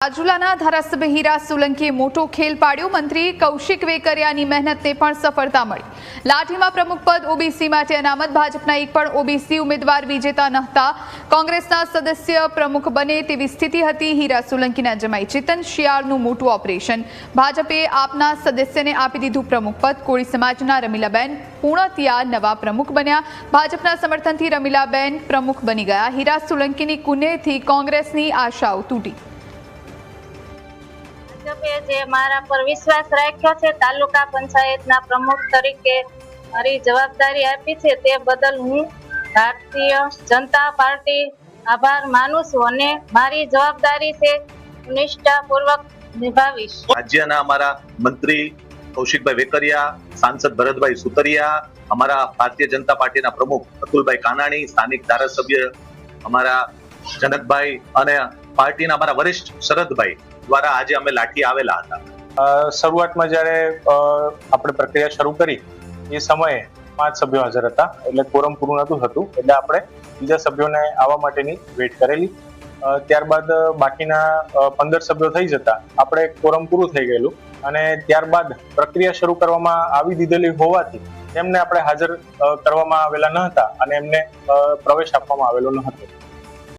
રાજુલાના ધારાસભ્ય હીરા સોલંકીએ મોટો ખેલ પાડ્યો। મંત્રી કૌશિક વેકરિયાની મહેનતને પણ સફળતા મળી। લાઠીમાં પ્રમુખ પદ ઓબીસી માટે અનામત। ભાજપના એક પણ ઓબીસી ઉમેદવાર વિજેતા નહોતા। કોંગ્રેસના સદસ્ય પ્રમુખ બને તેવી સ્થિતિ હતી। હીરા સોલંકીના જમાઈ ચેતન શિયાળનું મોટું ઓપરેશન। ભાજપે આપના સદસ્યને આપી દીધું પ્રમુખ પદ। કોળી સમાજના રમીલાબેન પૂર્ણતિયા નવા પ્રમુખ બન્યા। ભાજપના સમર્થનથી રમીલાબેન પ્રમુખ બની ગયા। હીરા સોલંકીની કુનેહથી કોંગ્રેસની આશાઓ તૂટી। જે મારા પર વિશ્વાસ રાખ્યો છે, તાલુકા પંચાયતના પ્રમુખ તરીકે મારી જવાબદારી આપી છે, તે બદલ હું ભારતીય જનતા પાર્ટી આભાર માનું છું અને મારી જવાબદારી છે નિષ્ઠાપૂર્વક નિભાવીશ। રાજ્યના અમારા મંત્રી કૌશિકભાઈ વેકરિયા, સાંસદ ભરતભાઈ સુતરિયા, અમારા ભારતીય જનતા પાર્ટીના પ્રમુખ અતુલભાઈ કાનાણી, સ્થાનિક ધારાસભ્ય અમારા જનકભાઈ અને પાર્ટીના અમારા વરિષ્ઠ શરદભાઈ દ્વારા આજે અમે લાઠી આવેલા હતા। શરૂઆતમાં જ્યારે આપણે પ્રક્રિયા શરૂ કરી એ સમયે 5 સભ્યો હાજર હતા, એટલે કોરમ પૂરું નહોતું થતું, એટલે આપણે બીજા સભ્યોને આવવા માટેની વેટ કરેલી। ત્યારબાદ બાકીના 15 સભ્યો થઈ જતા આપણે કોરમ પૂરું થઈ ગયેલું અને ત્યારબાદ પ્રક્રિયા શરૂ કરવામાં આવી દીધેલી હોવાથી તેમને આપણે હાજર કરવામાં આવેલા ન હતા અને એમને પ્રવેશ આપવામાં આવેલો ન હતો।